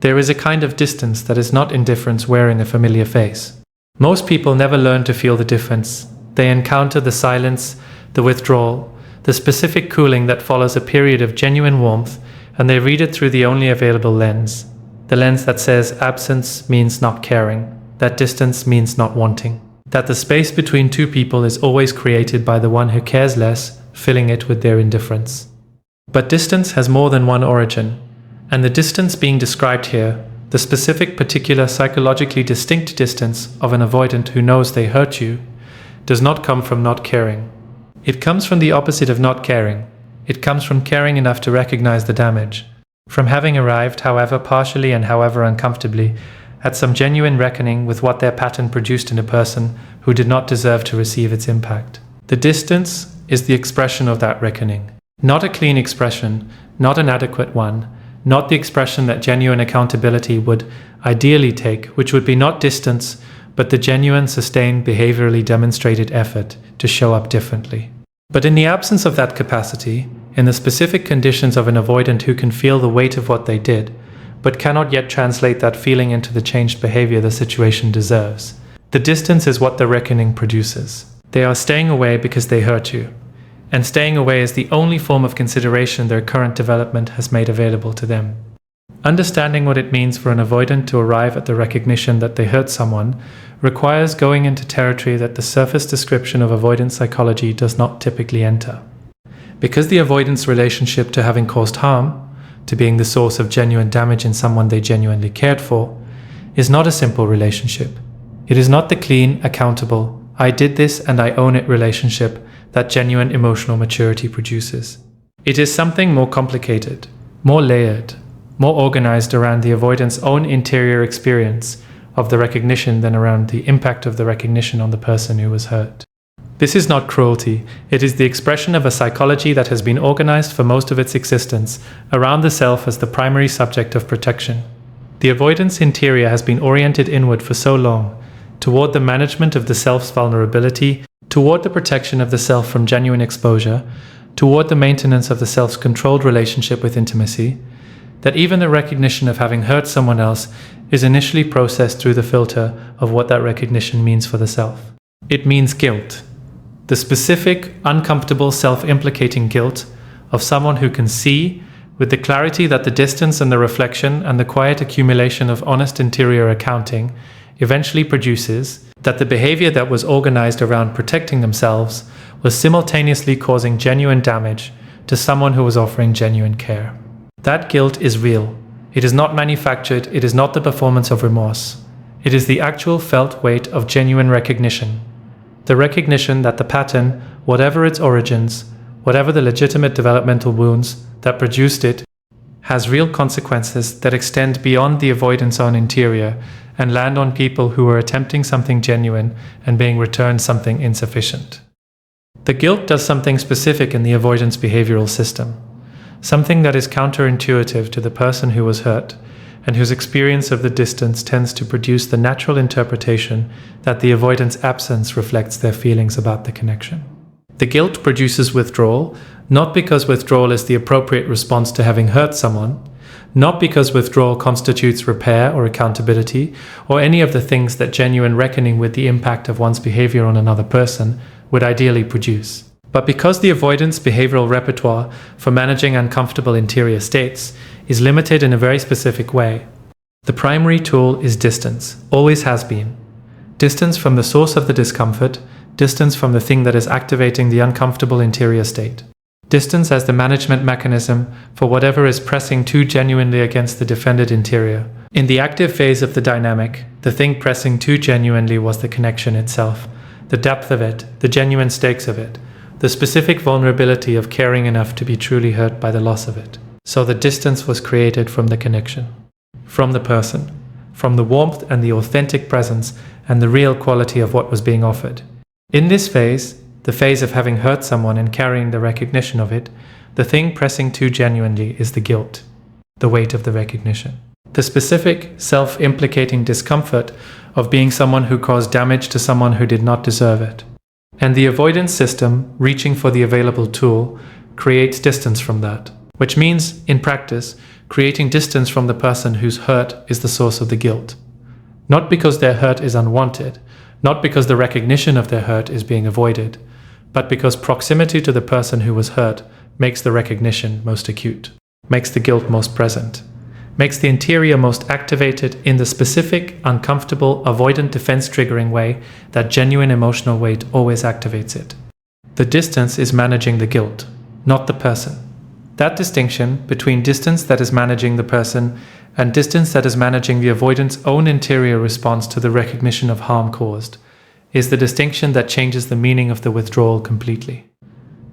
There is a kind of distance that is not indifference wearing a familiar face. Most people never learn to feel the difference. They encounter the silence, the withdrawal, the specific cooling that follows a period of genuine warmth, and they read it through the only available lens. The lens that says absence means not caring, that distance means not wanting, that the space between two people is always created by the one who cares less, filling it with their indifference. But distance has more than one origin, and the distance being described here, the specific, particular, psychologically distinct distance of an avoidant who knows they hurt you, does not come from not caring. It comes from the opposite of not caring. It comes from caring enough to recognize the damage, from having arrived, however partially and however uncomfortably, at some genuine reckoning with what their pattern produced in a person who did not deserve to receive its impact. The distance is the expression of that reckoning. Not a clean expression, not an adequate one, not the expression that genuine accountability would ideally take, which would be not distance, but the genuine, sustained, behaviorally demonstrated effort to show up differently. But in the absence of that capacity, in the specific conditions of an avoidant who can feel the weight of what they did, but cannot yet translate that feeling into the changed behavior the situation deserves, the distance is what the reckoning produces. They are staying away because they hurt you, and staying away is the only form of consideration their current development has made available to them. Understanding what it means for an avoidant to arrive at the recognition that they hurt someone requires going into territory that the surface description of avoidance psychology does not typically enter. Because the avoidance relationship to having caused harm, to being the source of genuine damage in someone they genuinely cared for, is not a simple relationship. It is not the clean, accountable, I did this and I own it relationship that genuine emotional maturity produces. It is something more complicated, more layered, more organized around the avoidant's own interior experience of the recognition than around the impact of the recognition on the person who was hurt. This is not cruelty, it is the expression of a psychology that has been organized for most of its existence around the self as the primary subject of protection. The avoidance interior has been oriented inward for so long, toward the management of the self's vulnerability, toward the protection of the self from genuine exposure, toward the maintenance of the self's controlled relationship with intimacy, that even the recognition of having hurt someone else is initially processed through the filter of what that recognition means for the self. It means guilt. The specific, uncomfortable, self-implicating guilt of someone who can see, with the clarity that the distance and the reflection and the quiet accumulation of honest interior accounting eventually produces, that the behavior that was organized around protecting themselves was simultaneously causing genuine damage to someone who was offering genuine care. That guilt is real. It is not manufactured, it is not the performance of remorse. It is the actual felt weight of genuine recognition. The recognition that the pattern, whatever its origins, whatever the legitimate developmental wounds that produced it, has real consequences that extend beyond the avoidance own interior and land on people who are attempting something genuine and being returned something insufficient. The guilt does something specific in the avoidance behavioral system, something that is counterintuitive to the person who was hurt and whose experience of the distance tends to produce the natural interpretation that the avoidance absence reflects their feelings about the connection. The guilt produces withdrawal, not because withdrawal is the appropriate response to having hurt someone, not because withdrawal constitutes repair or accountability, or any of the things that genuine reckoning with the impact of one's behavior on another person would ideally produce, but because the avoidance behavioral repertoire for managing uncomfortable interior states is limited in a very specific way. The primary tool is distance, always has been. Distance from the source of the discomfort, distance from the thing that is activating the uncomfortable interior state. Distance as the management mechanism for whatever is pressing too genuinely against the defended interior. In the active phase of the dynamic, the thing pressing too genuinely was the connection itself, the depth of it, the genuine stakes of it, the specific vulnerability of caring enough to be truly hurt by the loss of it. So the distance was created from the connection, from the person, from the warmth and the authentic presence and the real quality of what was being offered. In this phase, the phase of having hurt someone and carrying the recognition of it, the thing pressing too genuinely is the guilt, the weight of the recognition. The specific, self-implicating discomfort of being someone who caused damage to someone who did not deserve it. And the avoidance system, reaching for the available tool, creates distance from that, which means, in practice, creating distance from the person whose hurt is the source of the guilt. Not because their hurt is unwanted, not because the recognition of their hurt is being avoided, but because proximity to the person who was hurt makes the recognition most acute, makes the guilt most present, makes the interior most activated in the specific, uncomfortable, avoidant defense triggering way that genuine emotional weight always activates it. The distance is managing the guilt, not the person. That distinction between distance that is managing the person and distance that is managing the avoidant's own interior response to the recognition of harm caused is the distinction that changes the meaning of the withdrawal completely.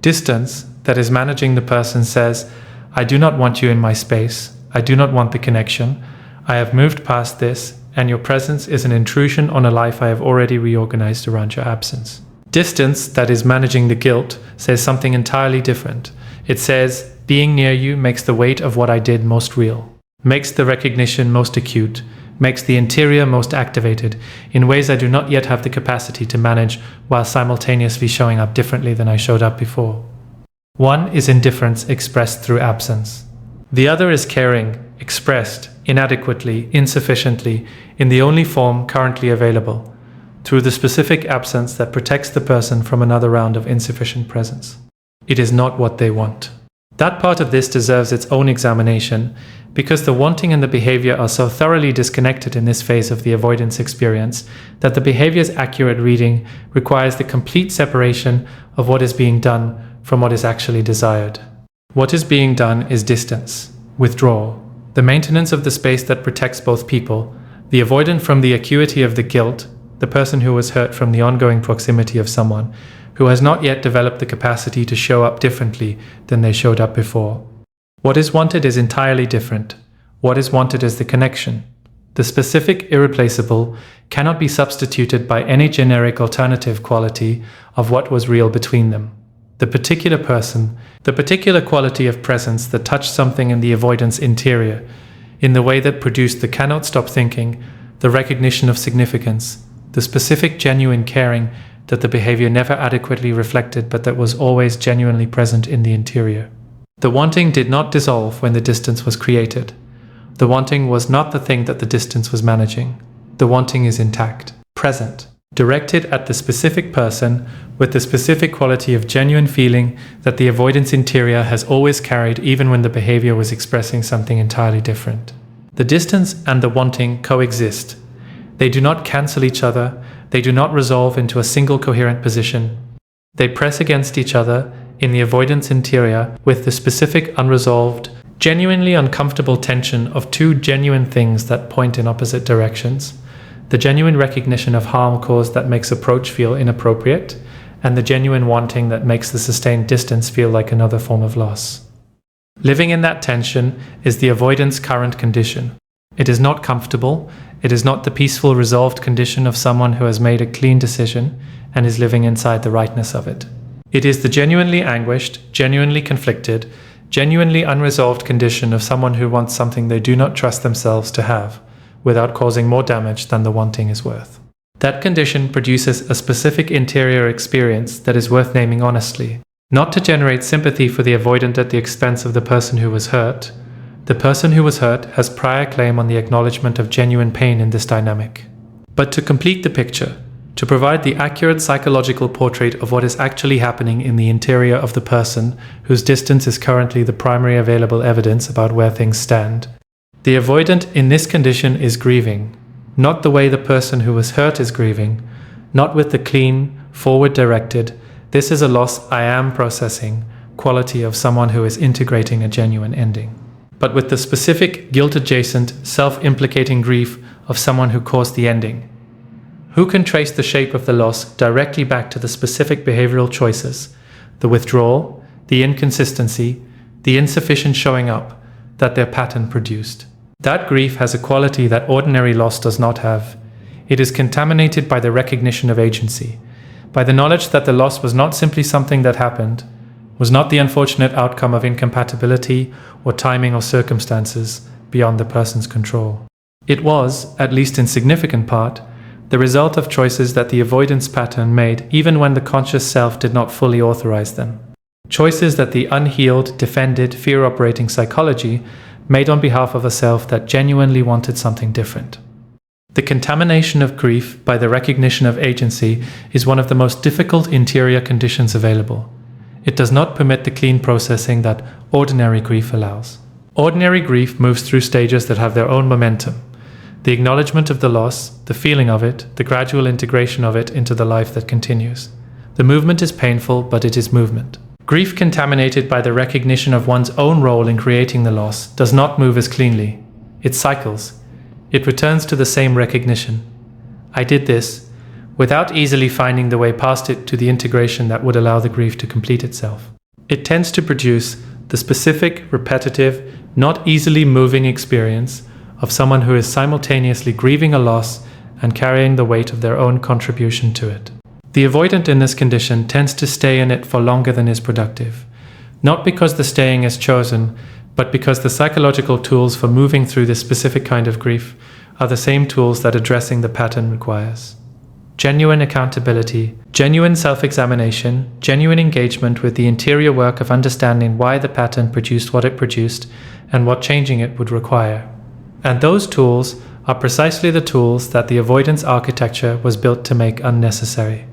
Distance that is managing the person says, I do not want you in my space, I do not want the connection, I have moved past this, and your presence is an intrusion on a life I have already reorganized around your absence. Distance that is managing the guilt says something entirely different. It says, being near you makes the weight of what I did most real, makes the recognition most acute, makes the interior most activated in ways I do not yet have the capacity to manage while simultaneously showing up differently than I showed up before. One is indifference expressed through absence. The other is caring, expressed inadequately, insufficiently, in the only form currently available, through the specific absence that protects the person from another round of insufficient presence. It is not what they want. That part of this deserves its own examination, because the wanting and the behavior are so thoroughly disconnected in this phase of the avoidance experience that the behavior's accurate reading requires the complete separation of what is being done from what is actually desired. What is being done is distance, withdrawal, the maintenance of the space that protects both people, the avoidant from the acuity of the guilt, the person who was hurt from the ongoing proximity of someone who has not yet developed the capacity to show up differently than they showed up before. What is wanted is entirely different. What is wanted is the connection. The specific, irreplaceable, cannot be substituted by any generic alternative quality of what was real between them. The particular person, the particular quality of presence that touched something in the avoidance interior, in the way that produced the cannot stop thinking, the recognition of significance, the specific genuine caring that the behavior never adequately reflected but that was always genuinely present in the interior. The wanting did not dissolve when the distance was created. The wanting was not the thing that the distance was managing. The wanting is intact, present, directed at the specific person with the specific quality of genuine feeling that the avoidance interior has always carried even when the behavior was expressing something entirely different. The distance and the wanting coexist. They do not cancel each other. They do not resolve into a single coherent position. They press against each other in the avoidance interior with the specific unresolved, genuinely uncomfortable tension of two genuine things that point in opposite directions, the genuine recognition of harm caused that makes approach feel inappropriate, and the genuine wanting that makes the sustained distance feel like another form of loss. Living in that tension is the avoidance current condition. It is not comfortable. It is not the peaceful, resolved condition of someone who has made a clean decision and is living inside the rightness of it. It is the genuinely anguished, genuinely conflicted, genuinely unresolved condition of someone who wants something they do not trust themselves to have, without causing more damage than the wanting is worth. That condition produces a specific interior experience that is worth naming honestly, not to generate sympathy for the avoidant at the expense of the person who was hurt. The person who was hurt has prior claim on the acknowledgement of genuine pain in this dynamic. But to complete the picture, to provide the accurate psychological portrait of what is actually happening in the interior of the person whose distance is currently the primary available evidence about where things stand, the avoidant in this condition is grieving, not the way the person who was hurt is grieving, not with the clean, forward-directed, this is a loss I am processing quality of someone who is integrating a genuine ending, but with the specific guilt-adjacent, self-implicating grief of someone who caused the ending. Who can trace the shape of the loss directly back to the specific behavioral choices, the withdrawal, the inconsistency, the insufficient showing up that their pattern produced? That grief has a quality that ordinary loss does not have. It is contaminated by the recognition of agency, by the knowledge that the loss was not simply something that happened, was not the unfortunate outcome of incompatibility or timing or circumstances beyond the person's control. It was, at least in significant part, the result of choices that the avoidance pattern made even when the conscious self did not fully authorize them. Choices that the unhealed, defended, fear-operating psychology made on behalf of a self that genuinely wanted something different. The contamination of grief by the recognition of agency is one of the most difficult interior conditions available. It does not permit the clean processing that ordinary grief allows. Ordinary grief moves through stages that have their own momentum. The acknowledgement of the loss, the feeling of it, the gradual integration of it into the life that continues. The movement is painful, but it is movement. Grief contaminated by the recognition of one's own role in creating the loss does not move as cleanly. It cycles. It returns to the same recognition. I did this, without easily finding the way past it to the integration that would allow the grief to complete itself. It tends to produce the specific, repetitive, not easily moving experience of someone who is simultaneously grieving a loss and carrying the weight of their own contribution to it. The avoidant in this condition tends to stay in it for longer than is productive, not because the staying is chosen, but because the psychological tools for moving through this specific kind of grief are the same tools that addressing the pattern requires. Genuine accountability, genuine self-examination, genuine engagement with the interior work of understanding why the pattern produced what it produced and what changing it would require. And those tools are precisely the tools that the avoidance architecture was built to make unnecessary.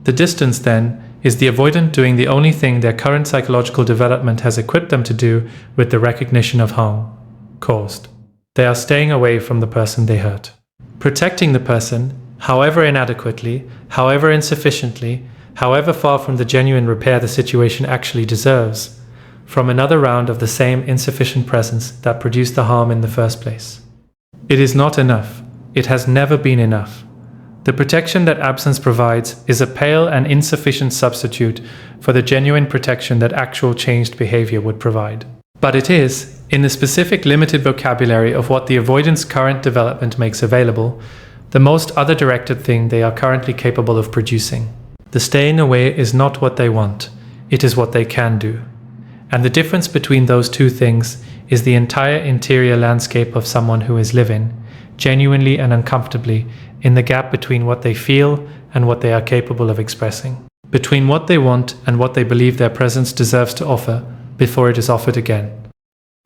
The distance, then, is the avoidant doing the only thing their current psychological development has equipped them to do with the recognition of harm caused. They are staying away from the person they hurt. Protecting the person, however inadequately, however insufficiently, however far from the genuine repair the situation actually deserves, from another round of the same insufficient presence that produced the harm in the first place. It is not enough. It has never been enough. The protection that absence provides is a pale and insufficient substitute for the genuine protection that actual changed behavior would provide. But it is, in the specific limited vocabulary of what the avoidance current development makes available, the most other-directed thing they are currently capable of producing. The staying away is not what they want, it is what they can do. And the difference between those two things is the entire interior landscape of someone who is living, genuinely and uncomfortably, in the gap between what they feel and what they are capable of expressing, between what they want and what they believe their presence deserves to offer before it is offered again.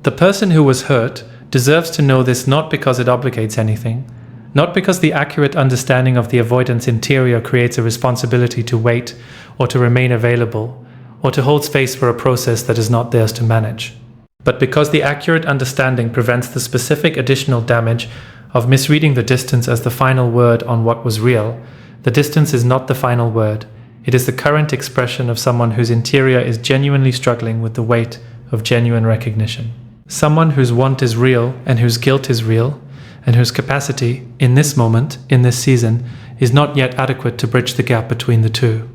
The person who was hurt deserves to know this not because it obligates anything, not because the accurate understanding of the avoidance interior creates a responsibility to wait or to remain available or to hold space for a process that is not theirs to manage, but because the accurate understanding prevents the specific additional damage of misreading the distance as the final word on what was real. The distance is not the final word. It is the current expression of someone whose interior is genuinely struggling with the weight of genuine recognition. Someone whose want is real and whose guilt is real, and whose capacity, in this moment, in this season, is not yet adequate to bridge the gap between the two.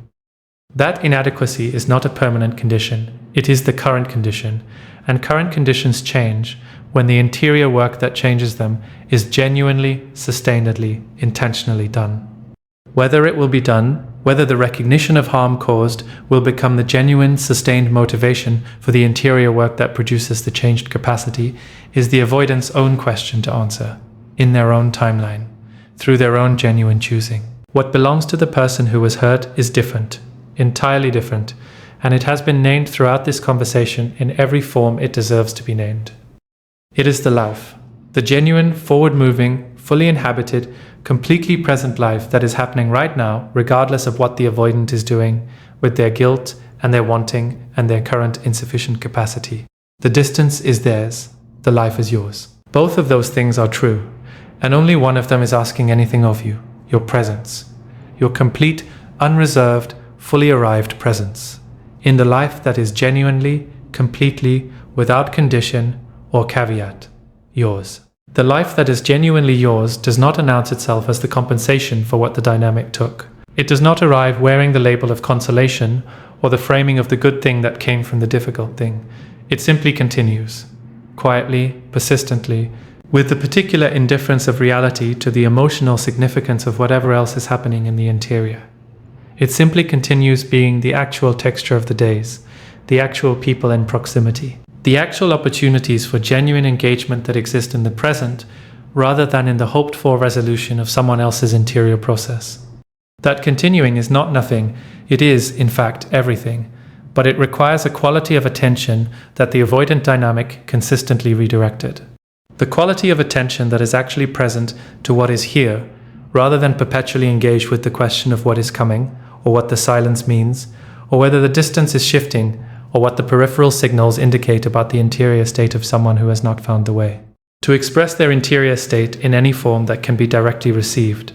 That inadequacy is not a permanent condition. It is the current condition, and current conditions change when the interior work that changes them is genuinely, sustainedly, intentionally done. Whether it will be done, whether the recognition of harm caused will become the genuine, sustained motivation for the interior work that produces the changed capacity, is the avoidant's own question to answer, in their own timeline, through their own genuine choosing. What belongs to the person who was hurt is different, entirely different, and it has been named throughout this conversation in every form it deserves to be named. It is the life, the genuine, forward-moving, fully inhabited, completely present life that is happening right now, regardless of what the avoidant is doing with their guilt and their wanting and their current insufficient capacity. The distance is theirs, the life is yours. Both of those things are true, and only one of them is asking anything of you, your presence, your complete, unreserved, fully arrived presence, in the life that is genuinely, completely, without condition or caveat, yours. The life that is genuinely yours does not announce itself as the compensation for what the dynamic took. It does not arrive wearing the label of consolation or the framing of the good thing that came from the difficult thing. It simply continues, quietly, persistently, with the particular indifference of reality to the emotional significance of whatever else is happening in the interior. It simply continues being the actual texture of the days, the actual people in proximity, the actual opportunities for genuine engagement that exist in the present, rather than in the hoped-for resolution of someone else's interior process. That continuing is not nothing, it is, in fact, everything, but it requires a quality of attention that the avoidant dynamic consistently redirected. The quality of attention that is actually present to what is here, rather than perpetually engaged with the question of what is coming, or what the silence means, or whether the distance is shifting, or what the peripheral signals indicate about the interior state of someone who has not found the way. To express their interior state in any form that can be directly received.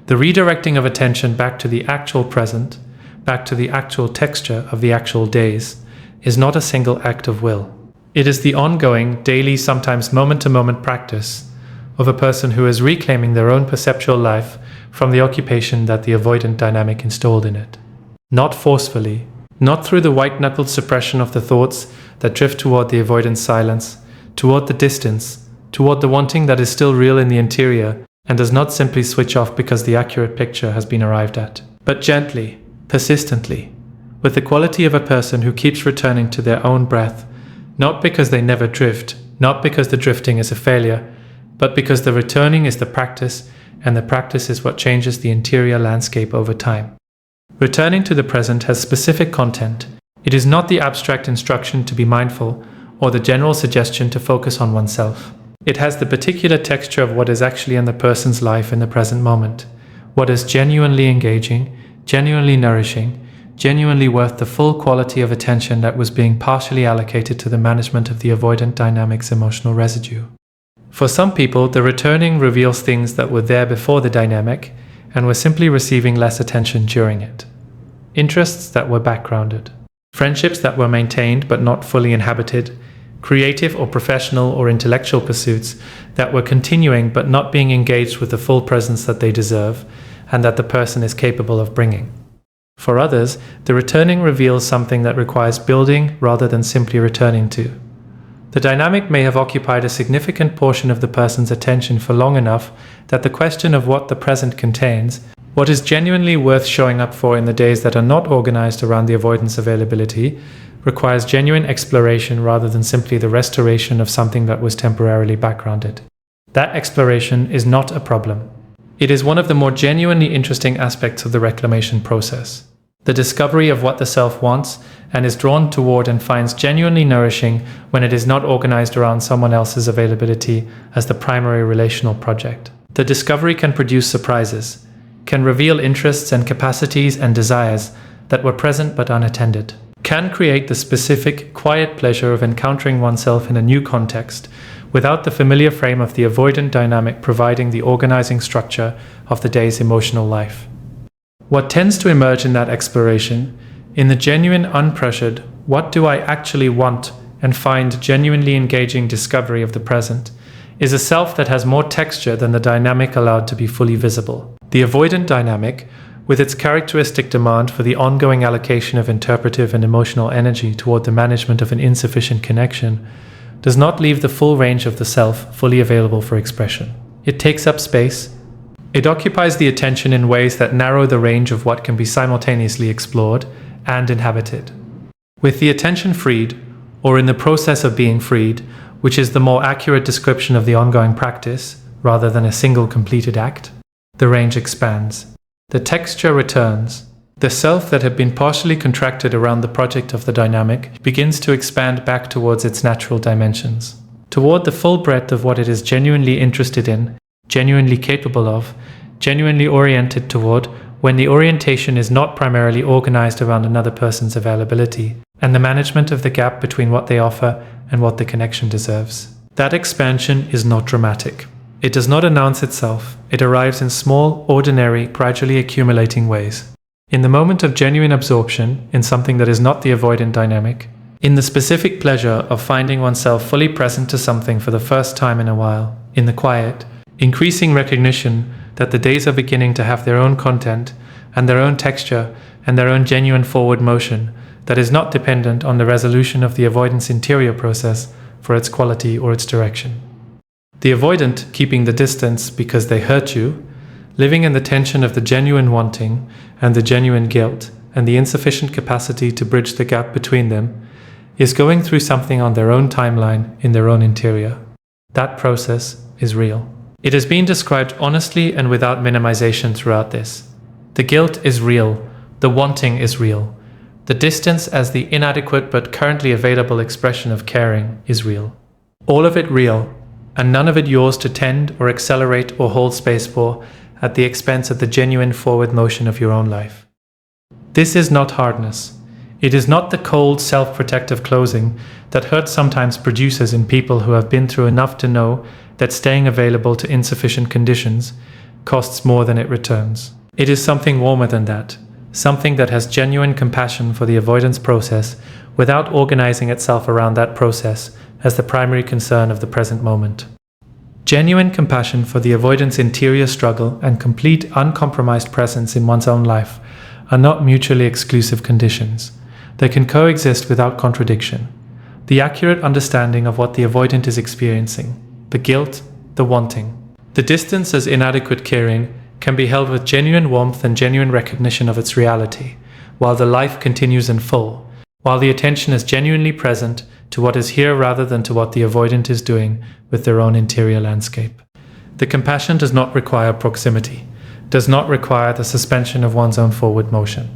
The redirecting of attention back to the actual present, back to the actual texture of the actual days, is not a single act of will. It is the ongoing, daily, sometimes moment-to-moment practice of a person who is reclaiming their own perceptual life from the occupation that the avoidant dynamic installed in it. Not forcefully, not through the white-knuckled suppression of the thoughts that drift toward the avoidant silence, toward the distance, toward the wanting that is still real in the interior and does not simply switch off because the accurate picture has been arrived at, but gently, persistently, with the quality of a person who keeps returning to their own breath, not because they never drift, not because the drifting is a failure, but because the returning is the practice, and the practice is what changes the interior landscape over time. Returning to the present has specific content. It is not the abstract instruction to be mindful or the general suggestion to focus on oneself. It has the particular texture of what is actually in the person's life in the present moment, what is genuinely engaging, genuinely nourishing, genuinely worth the full quality of attention that was being partially allocated to the management of the avoidant dynamic's emotional residue. For some people, the returning reveals things that were there before the dynamic and were simply receiving less attention during it. Interests that were backgrounded, friendships that were maintained but not fully inhabited, creative or professional or intellectual pursuits that were continuing but not being engaged with the full presence that they deserve and that the person is capable of bringing. For others, the returning reveals something that requires building rather than simply returning to. The dynamic may have occupied a significant portion of the person's attention for long enough that the question of what the present contains, what is genuinely worth showing up for in the days that are not organized around the avoidance availability, requires genuine exploration rather than simply the restoration of something that was temporarily backgrounded. That exploration is not a problem. It is one of the more genuinely interesting aspects of the reclamation process. The discovery of what the self wants and is drawn toward and finds genuinely nourishing when it is not organized around someone else's availability as the primary relational project. The discovery can produce surprises, can reveal interests and capacities and desires that were present but unattended, can create the specific, quiet pleasure of encountering oneself in a new context without the familiar frame of the avoidant dynamic providing the organizing structure of the day's emotional life. What tends to emerge in that exploration, in the genuine unpressured, what do I actually want and find genuinely engaging discovery of the present, is a self that has more texture than the dynamic allowed to be fully visible. The avoidant dynamic, with its characteristic demand for the ongoing allocation of interpretive and emotional energy toward the management of an insufficient connection, does not leave the full range of the self fully available for expression. It takes up space. It occupies the attention in ways that narrow the range of what can be simultaneously explored and inhabited. With the attention freed, or in the process of being freed, which is the more accurate description of the ongoing practice, rather than a single completed act, the range expands. The texture returns. The self that had been partially contracted around the project of the dynamic begins to expand back towards its natural dimensions, toward the full breadth of what it is genuinely interested in, genuinely capable of, genuinely oriented toward, when the orientation is not primarily organized around another person's availability, and the management of the gap between what they offer and what the connection deserves. That expansion is not dramatic. It does not announce itself. It arrives in small, ordinary, gradually accumulating ways. In the moment of genuine absorption, in something that is not the avoidant dynamic, in the specific pleasure of finding oneself fully present to something for the first time in a while, in the quiet, increasing recognition that the days are beginning to have their own content and their own texture and their own genuine forward motion that is not dependent on the resolution of the avoidance interior process for its quality or its direction. The avoidant keeping the distance because they hurt you, living in the tension of the genuine wanting and the genuine guilt and the insufficient capacity to bridge the gap between them, is going through something on their own timeline in their own interior. That process is real. It has been described honestly and without minimization throughout this. The guilt is real. The wanting is real. The distance as the inadequate but currently available expression of caring is real. All of it real, and none of it yours to tend or accelerate or hold space for at the expense of the genuine forward motion of your own life. This is not hardness. It is not the cold, self-protective closing that hurt sometimes produces in people who have been through enough to know that staying available to insufficient conditions costs more than it returns. It is something warmer than that, something that has genuine compassion for the avoidance process without organizing itself around that process as the primary concern of the present moment. Genuine compassion for the avoidance interior struggle and complete uncompromised presence in one's own life are not mutually exclusive conditions. They can coexist without contradiction. The accurate understanding of what the avoidant is experiencing, the guilt, the wanting, the distance as inadequate caring can be held with genuine warmth and genuine recognition of its reality, while the life continues in full, while the attention is genuinely present to what is here rather than to what the avoidant is doing with their own interior landscape. The compassion does not require proximity, does not require the suspension of one's own forward motion,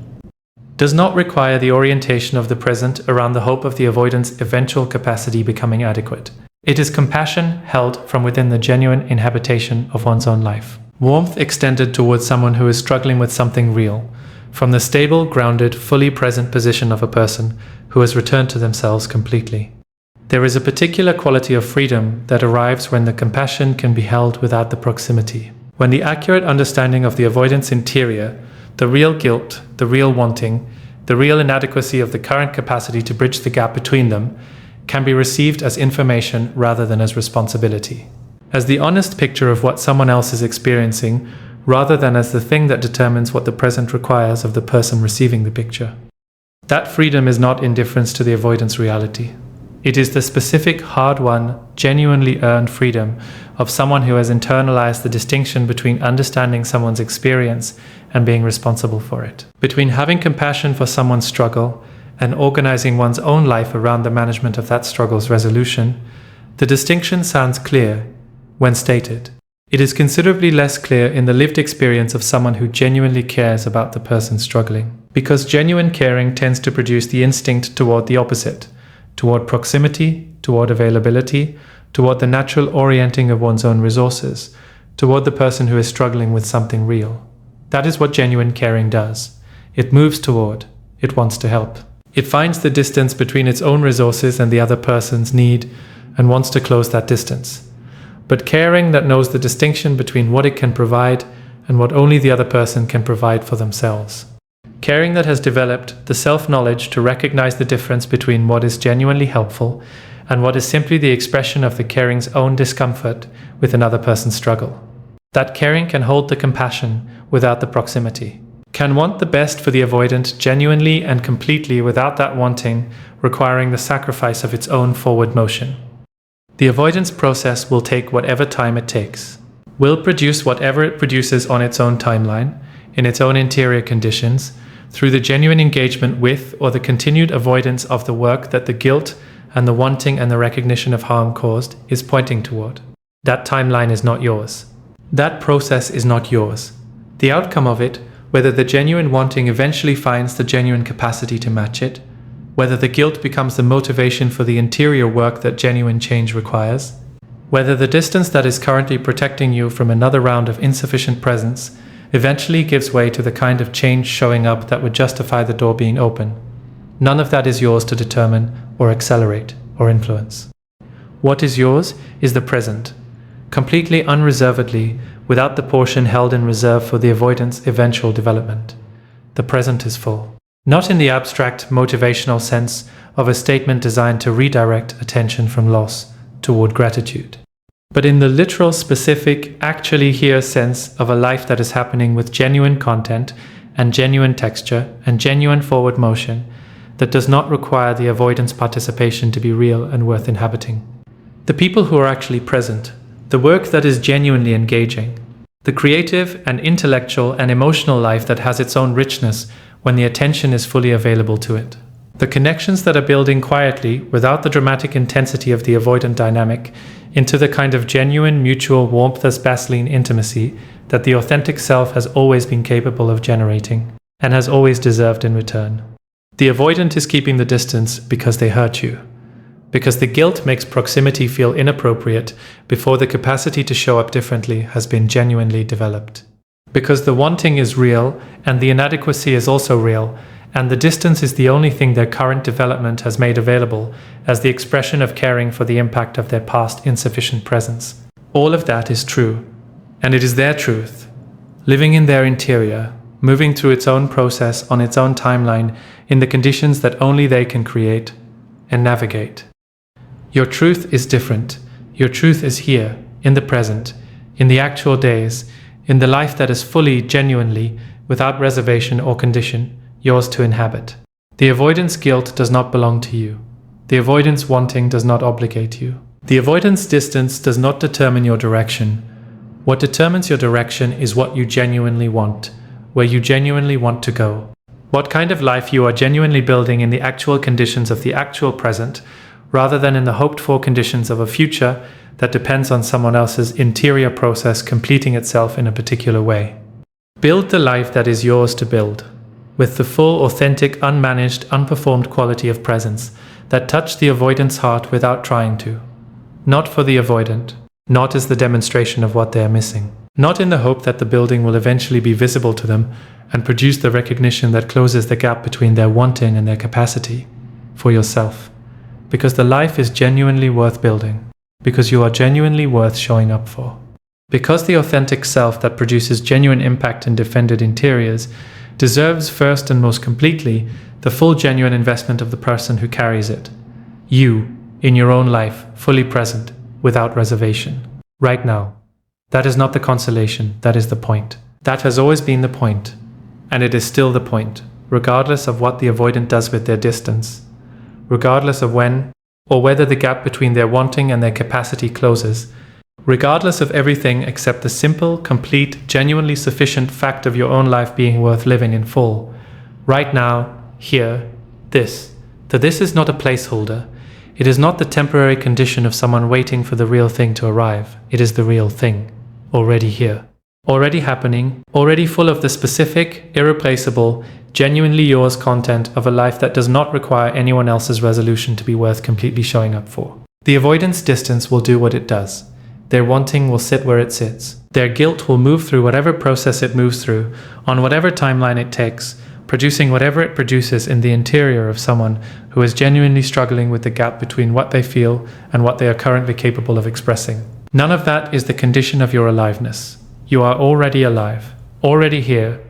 does not require the orientation of the present around the hope of the avoidant's eventual capacity becoming adequate. It is compassion held from within the genuine inhabitation of one's own life. Warmth extended towards someone who is struggling with something real, from the stable, grounded, fully present position of a person who has returned to themselves completely. There is a particular quality of freedom that arrives when the compassion can be held without the proximity. When the accurate understanding of the avoidance interior, the real guilt, the real wanting, the real inadequacy of the current capacity to bridge the gap between them, can be received as information rather than as responsibility, as the honest picture of what someone else is experiencing rather than as the thing that determines what the present requires of the person receiving the picture. That freedom is not indifference to the avoidance reality. It is the specific, hard-won, genuinely earned freedom of someone who has internalized the distinction between understanding someone's experience and being responsible for it, between having compassion for someone's struggle and organizing one's own life around the management of that struggle's resolution. The distinction sounds clear when stated. It is considerably less clear in the lived experience of someone who genuinely cares about the person struggling, because genuine caring tends to produce the instinct toward the opposite, toward proximity, toward availability, toward the natural orienting of one's own resources, toward the person who is struggling with something real. That is what genuine caring does. It moves toward, it wants to help. It finds the distance between its own resources and the other person's need and wants to close that distance. But caring that knows the distinction between what it can provide and what only the other person can provide for themselves. Caring that has developed the self-knowledge to recognize the difference between what is genuinely helpful and what is simply the expression of the caring's own discomfort with another person's struggle. That caring can hold the compassion without the proximity, can want the best for the avoidant genuinely and completely without that wanting requiring the sacrifice of its own forward motion. The avoidance process will take whatever time it takes, will produce whatever it produces on its own timeline, in its own interior conditions, through the genuine engagement with or the continued avoidance of the work that the guilt and the wanting and the recognition of harm caused is pointing toward. That timeline is not yours. That process is not yours. The outcome of it, whether the genuine wanting eventually finds the genuine capacity to match it, whether the guilt becomes the motivation for the interior work that genuine change requires, whether the distance that is currently protecting you from another round of insufficient presence eventually gives way to the kind of change showing up that would justify the door being open. None of that is yours to determine or accelerate or influence. What is yours is the present, completely unreservedly, without the portion held in reserve for the avoidance eventual development. The present is full. Not in the abstract, motivational sense of a statement designed to redirect attention from loss toward gratitude, but in the literal, specific, actually here sense of a life that is happening with genuine content and genuine texture and genuine forward motion that does not require the avoidance participation to be real and worth inhabiting. The people who are actually present, the work that is genuinely engaging, the creative and intellectual and emotional life that has its own richness when the attention is fully available to it. The connections that are building quietly, without the dramatic intensity of the avoidant dynamic, into the kind of genuine mutual warmth as baseline intimacy that the authentic self has always been capable of generating and has always deserved in return. The avoidant is keeping the distance because they hurt you. Because the guilt makes proximity feel inappropriate before the capacity to show up differently has been genuinely developed. Because the wanting is real and the inadequacy is also real, and the distance is the only thing their current development has made available as the expression of caring for the impact of their past insufficient presence. All of that is true, and it is their truth, living in their interior, moving through its own process on its own timeline in the conditions that only they can create and navigate. Your truth is different. Your truth is here, in the present, in the actual days, in the life that is fully, genuinely, without reservation or condition, yours to inhabit. The avoidance guilt does not belong to you. The avoidance wanting does not obligate you. The avoidance distance does not determine your direction. What determines your direction is what you genuinely want, where you genuinely want to go. What kind of life you are genuinely building in the actual conditions of the actual present, rather than in the hoped-for conditions of a future that depends on someone else's interior process completing itself in a particular way. Build the life that is yours to build, with the full, authentic, unmanaged, unperformed quality of presence that touched the avoidant's heart without trying to. Not for the avoidant, not as the demonstration of what they are missing, not in the hope that the building will eventually be visible to them and produce the recognition that closes the gap between their wanting and their capacity, for yourself. Because the life is genuinely worth building, because you are genuinely worth showing up for. Because the authentic self that produces genuine impact in defended interiors deserves first and most completely the full genuine investment of the person who carries it. You, in your own life, fully present, without reservation. Right now. That is not the consolation, that is the point. That has always been the point, and it is still the point, regardless of what the avoidant does with their distance. Regardless of when or whether the gap between their wanting and their capacity closes, regardless of everything except the simple, complete, genuinely sufficient fact of your own life being worth living in full. Right now, here, this. That this is not a placeholder. It is not the temporary condition of someone waiting for the real thing to arrive. It is the real thing, already here. Already happening, already full of the specific, irreplaceable, genuinely yours content of a life that does not require anyone else's resolution to be worth completely showing up for. The avoidance distance will do what it does. Their wanting will sit where it sits. Their guilt will move through whatever process it moves through, on whatever timeline it takes, producing whatever it produces in the interior of someone who is genuinely struggling with the gap between what they feel and what they are currently capable of expressing. None of that is the condition of your aliveness. You are already alive, already here,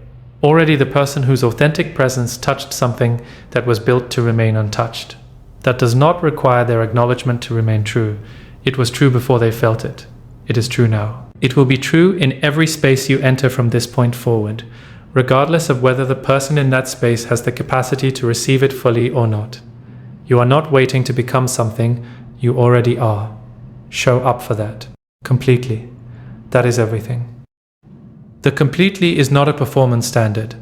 already the person whose authentic presence touched something that was built to remain untouched. That does not require their acknowledgement to remain true. It was true before they felt it. It is true now. It will be true in every space you enter from this point forward, regardless of whether the person in that space has the capacity to receive it fully or not. You are not waiting to become something, you already are. Show up for that. Completely. That is everything. The completely is not a performance standard.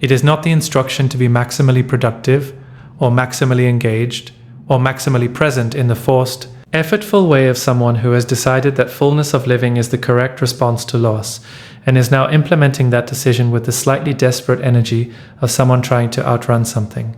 It is not the instruction to be maximally productive, or maximally engaged, or maximally present in the forced, effortful way of someone who has decided that fullness of living is the correct response to loss, and is now implementing that decision with the slightly desperate energy of someone trying to outrun something.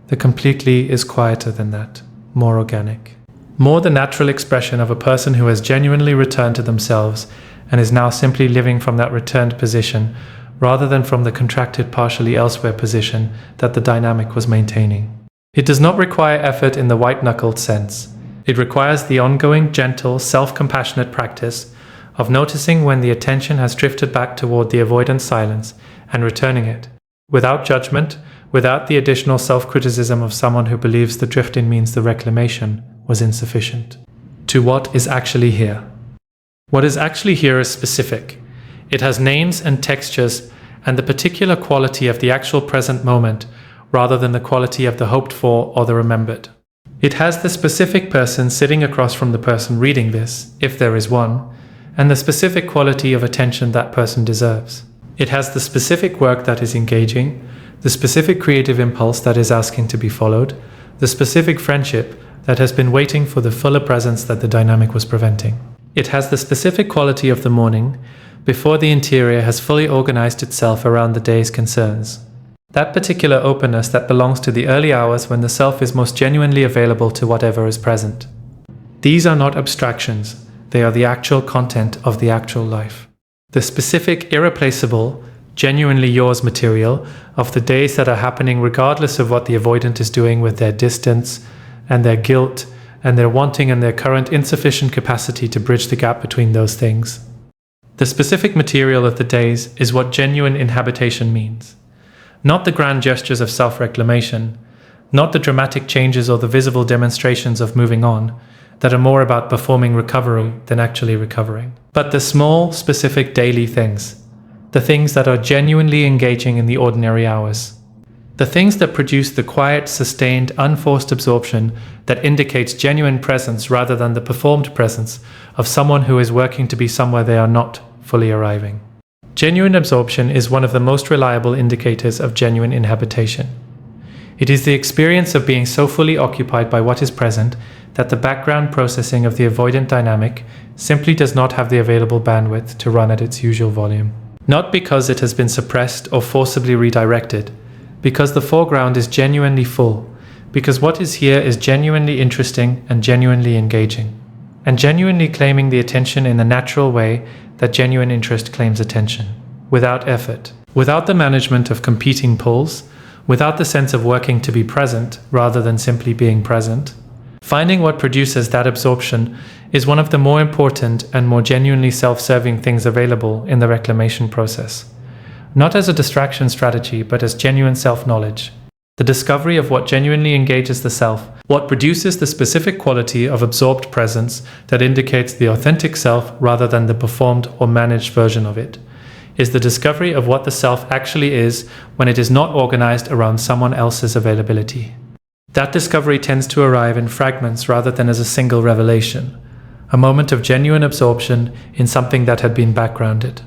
The completely is quieter than that, more organic. More the natural expression of a person who has genuinely returned to themselves and is now simply living from that returned position, rather than from the contracted partially elsewhere position that the dynamic was maintaining. It does not require effort in the white-knuckled sense. It requires the ongoing, gentle, self-compassionate practice of noticing when the attention has drifted back toward the avoidant silence and returning it, without judgment, without the additional self-criticism of someone who believes the drifting means the reclamation was insufficient, to what is actually here. What is actually here is specific. It has names and textures and the particular quality of the actual present moment, rather than the quality of the hoped for or the remembered. It has the specific person sitting across from the person reading this, if there is one, and the specific quality of attention that person deserves. It has the specific work that is engaging, the specific creative impulse that is asking to be followed, the specific friendship that has been waiting for the fuller presence that the dynamic was preventing. It has the specific quality of the morning, before the interior has fully organized itself around the day's concerns. That particular openness that belongs to the early hours when the self is most genuinely available to whatever is present. These are not abstractions, they are the actual content of the actual life. The specific, irreplaceable, genuinely yours material of the days that are happening regardless of what the avoidant is doing with their distance and their guilt and their wanting and their current insufficient capacity to bridge the gap between those things. The specific material of the days is what genuine inhabitation means. Not the grand gestures of self-reclamation, not the dramatic changes or the visible demonstrations of moving on that are more about performing recovery than actually recovering, but the small, specific daily things, the things that are genuinely engaging in the ordinary hours, the things that produce the quiet, sustained, unforced absorption that indicates genuine presence rather than the performed presence of someone who is working to be somewhere they are not fully arriving. Genuine absorption is one of the most reliable indicators of genuine inhabitation. It is the experience of being so fully occupied by what is present that the background processing of the avoidant dynamic simply does not have the available bandwidth to run at its usual volume. Not because it has been suppressed or forcibly redirected, because the foreground is genuinely full, because what is here is genuinely interesting and genuinely engaging, and genuinely claiming the attention in the natural way that genuine interest claims attention, without effort, without the management of competing pulls, without the sense of working to be present rather than simply being present. Finding what produces that absorption is one of the more important and more genuinely self-serving things available in the reclamation process. Not as a distraction strategy, but as genuine self-knowledge. The discovery of what genuinely engages the self, what produces the specific quality of absorbed presence that indicates the authentic self rather than the performed or managed version of it, is the discovery of what the self actually is when it is not organized around someone else's availability. That discovery tends to arrive in fragments rather than as a single revelation, a moment of genuine absorption in something that had been backgrounded.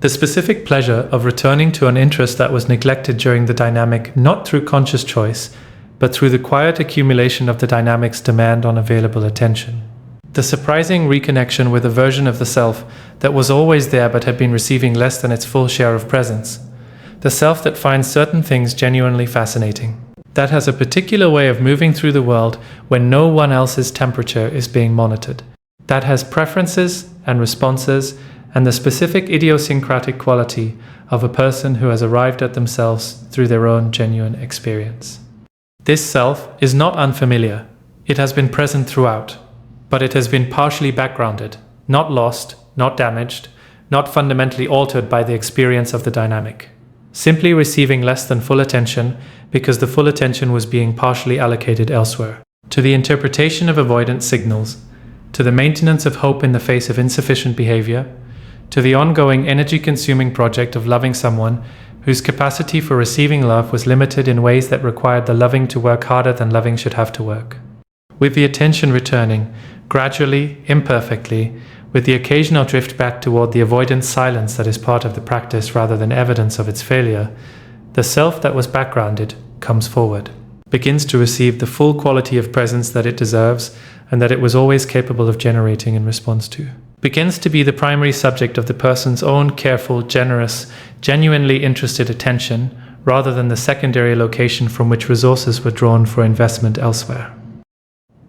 The specific pleasure of returning to an interest that was neglected during the dynamic not through conscious choice, but through the quiet accumulation of the dynamic's demand on available attention. The surprising reconnection with a version of the self that was always there but had been receiving less than its full share of presence. The self that finds certain things genuinely fascinating. That has a particular way of moving through the world when no one else's temperature is being monitored. That has preferences and responses and the specific idiosyncratic quality of a person who has arrived at themselves through their own genuine experience. This self is not unfamiliar. It has been present throughout, but it has been partially backgrounded, not lost, not damaged, not fundamentally altered by the experience of the dynamic. Simply receiving less than full attention because the full attention was being partially allocated elsewhere. To the interpretation of avoidant signals, to the maintenance of hope in the face of insufficient behavior, to the ongoing energy-consuming project of loving someone whose capacity for receiving love was limited in ways that required the loving to work harder than loving should have to work. With the attention returning, gradually, imperfectly, with the occasional drift back toward the avoidant silence that is part of the practice rather than evidence of its failure, the self that was backgrounded comes forward, begins to receive the full quality of presence that it deserves and that it was always capable of generating in response to. Begins to be the primary subject of the person's own careful, generous, genuinely interested attention rather than the secondary location from which resources were drawn for investment elsewhere.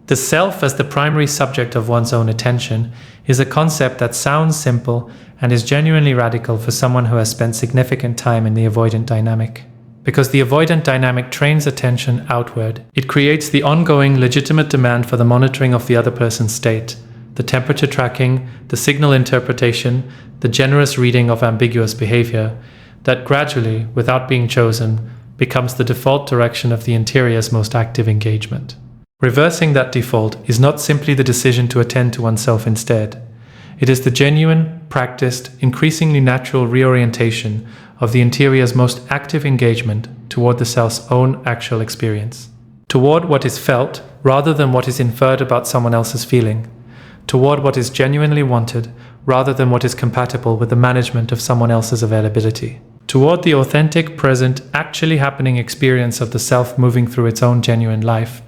The self as the primary subject of one's own attention is a concept that sounds simple and is genuinely radical for someone who has spent significant time in the avoidant dynamic. Because the avoidant dynamic trains attention outward, it creates the ongoing legitimate demand for the monitoring of the other person's state, the temperature tracking, the signal interpretation, the generous reading of ambiguous behavior, that gradually, without being chosen, becomes the default direction of the interior's most active engagement. Reversing that default is not simply the decision to attend to oneself instead. It is the genuine, practiced, increasingly natural reorientation of the interior's most active engagement toward the self's own actual experience. Toward what is felt rather than what is inferred about someone else's feeling. Toward what is genuinely wanted rather than what is compatible with the management of someone else's availability. Toward the authentic, present, actually happening experience of the self moving through its own genuine life,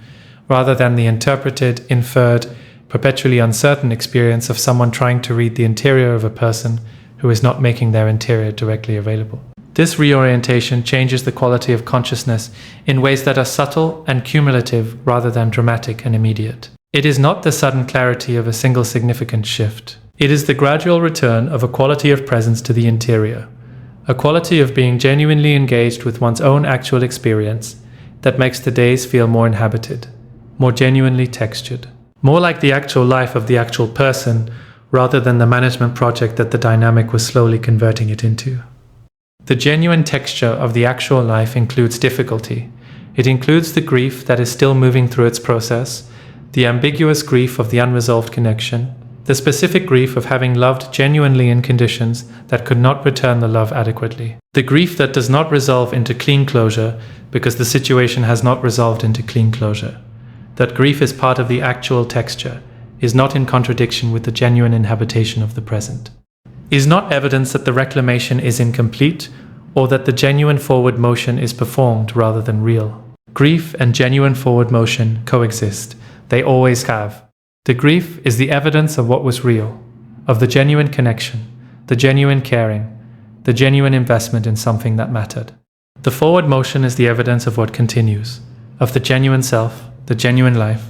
rather than the interpreted, inferred, perpetually uncertain experience of someone trying to read the interior of a person who is not making their interior directly available. This reorientation changes the quality of consciousness in ways that are subtle and cumulative rather than dramatic and immediate. It is not the sudden clarity of a single significant shift. It is the gradual return of a quality of presence to the interior, a quality of being genuinely engaged with one's own actual experience that makes the days feel more inhabited, more genuinely textured, more like the actual life of the actual person rather than the management project that the dynamic was slowly converting it into. The genuine texture of the actual life includes difficulty. It includes the grief that is still moving through its process, the ambiguous grief of the unresolved connection, the specific grief of having loved genuinely in conditions that could not return the love adequately, the grief that does not resolve into clean closure because the situation has not resolved into clean closure. That grief is part of the actual texture, is not in contradiction with the genuine inhabitation of the present, is not evidence that the reclamation is incomplete or that the genuine forward motion is performed rather than real. Grief and genuine forward motion coexist. They always have. The grief is the evidence of what was real, of the genuine connection, the genuine caring, the genuine investment in something that mattered. The forward motion is the evidence of what continues, of the genuine self, the genuine life,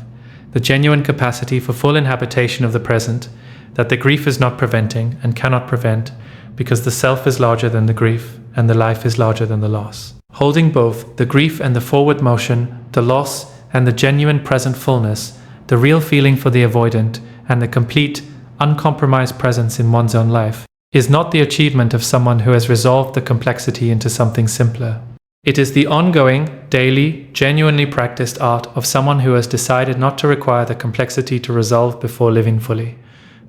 the genuine capacity for full inhabitation of the present, that the grief is not preventing and cannot prevent because the self is larger than the grief and the life is larger than the loss. Holding both the grief and the forward motion, the loss and the genuine present fullness, the real feeling for the avoidant, and the complete, uncompromised presence in one's own life, is not the achievement of someone who has resolved the complexity into something simpler. It is the ongoing, daily, genuinely practiced art of someone who has decided not to require the complexity to resolve before living fully,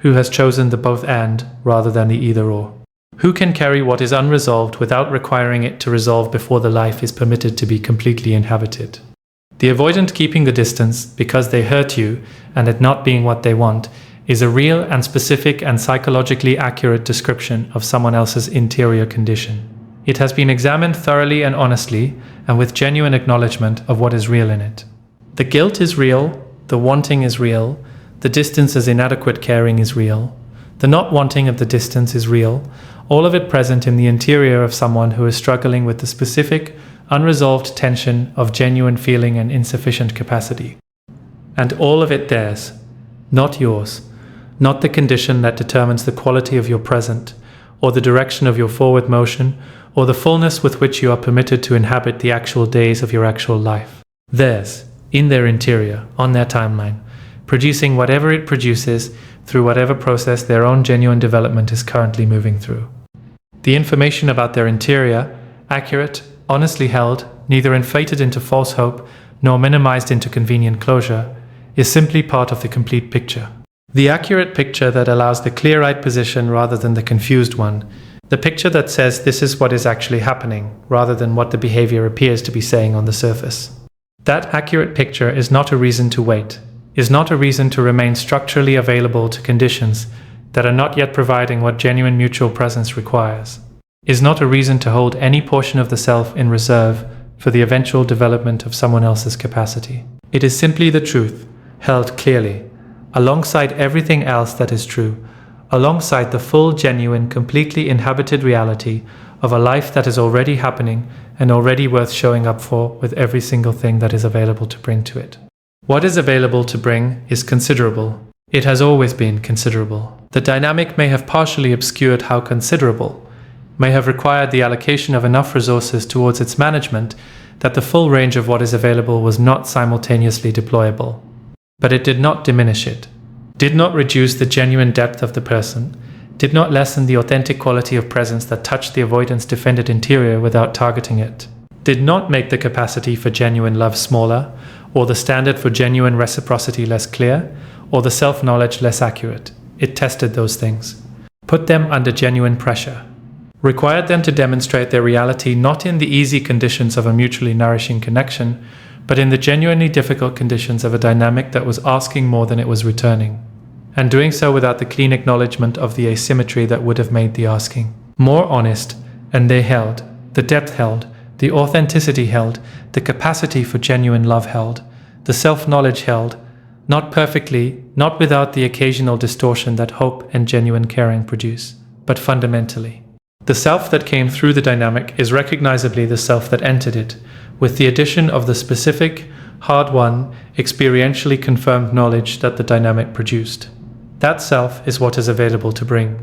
who has chosen the both and rather than the either or, who can carry what is unresolved without requiring it to resolve before the life is permitted to be completely inhabited. The avoidant keeping the distance because they hurt you and it not being what they want is a real and specific and psychologically accurate description of someone else's interior condition. It has been examined thoroughly and honestly and with genuine acknowledgement of what is real in it. The guilt is real, the wanting is real, the distance as inadequate caring is real, the not wanting of the distance is real, all of it present in the interior of someone who is struggling with the specific, unresolved tension of genuine feeling and insufficient capacity. And all of it theirs, not yours, not the condition that determines the quality of your present, or the direction of your forward motion, or the fullness with which you are permitted to inhabit the actual days of your actual life. Theirs, in their interior, on their timeline, producing whatever it produces through whatever process their own genuine development is currently moving through. The information about their interior, accurate, honestly held, neither inflated into false hope nor minimized into convenient closure, is simply part of the complete picture. The accurate picture that allows the clear-eyed position rather than the confused one, the picture that says this is what is actually happening rather than what the behavior appears to be saying on the surface. That accurate picture is not a reason to wait, is not a reason to remain structurally available to conditions that are not yet providing what genuine mutual presence requires, is not a reason to hold any portion of the self in reserve for the eventual development of someone else's capacity. It is simply the truth, held clearly, alongside everything else that is true, alongside the full, genuine, completely inhabited reality of a life that is already happening and already worth showing up for with every single thing that is available to bring to it. What is available to bring is considerable. It has always been considerable. The dynamic may have partially obscured how considerable, may have required the allocation of enough resources towards its management that the full range of what is available was not simultaneously deployable. But it did not diminish it, did not reduce the genuine depth of the person, did not lessen the authentic quality of presence that touched the avoidance defended interior without targeting it, did not make the capacity for genuine love smaller, or the standard for genuine reciprocity less clear, or the self-knowledge less accurate. It tested those things, put them under genuine pressure, required them to demonstrate their reality not in the easy conditions of a mutually nourishing connection, but in the genuinely difficult conditions of a dynamic that was asking more than it was returning, and doing so without the clean acknowledgement of the asymmetry that would have made the asking more honest. And they held, the depth held, the authenticity held, the capacity for genuine love held, the self-knowledge held, not perfectly, not without the occasional distortion that hope and genuine caring produce, but fundamentally. The self that came through the dynamic is recognizably the self that entered it, with the addition of the specific, hard-won, experientially confirmed knowledge that the dynamic produced. That self is what is available to bring,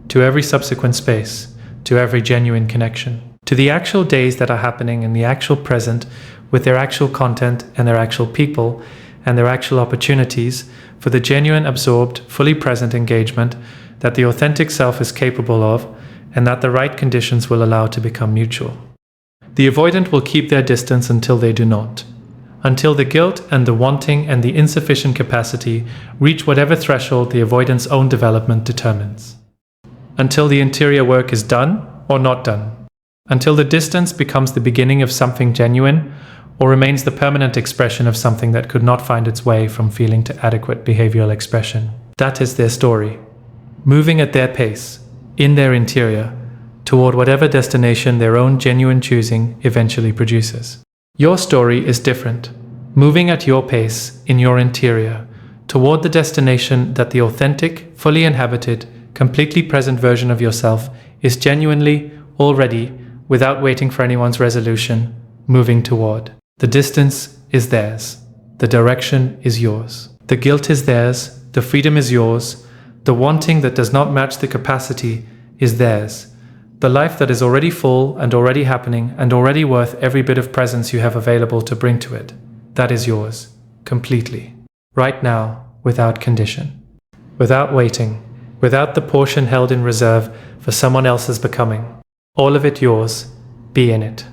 to every subsequent space, to every genuine connection, to the actual days that are happening in the actual present, with their actual content and their actual people, and their actual opportunities for the genuine, absorbed, fully present engagement that the authentic self is capable of, and that the right conditions will allow to become mutual. The avoidant will keep their distance until they do not, until the guilt and the wanting and the insufficient capacity reach whatever threshold the avoidant's own development determines. Until the interior work is done or not done. Until the distance becomes the beginning of something genuine or remains the permanent expression of something that could not find its way from feeling to adequate behavioral expression. That is their story, moving at their pace, in their interior, toward whatever destination their own genuine choosing eventually produces. Your story is different, moving at your pace, in your interior, toward the destination that the authentic, fully inhabited, completely present version of yourself is genuinely, already, without waiting for anyone's resolution, moving toward. The distance is theirs. The direction is yours. The guilt is theirs. The freedom is yours. The wanting that does not match the capacity is theirs. The life that is already full and already happening and already worth every bit of presence you have available to bring to it, that is yours, completely. Right now, without condition. Without waiting. Without the portion held in reserve for someone else's becoming. All of it yours. Be in it.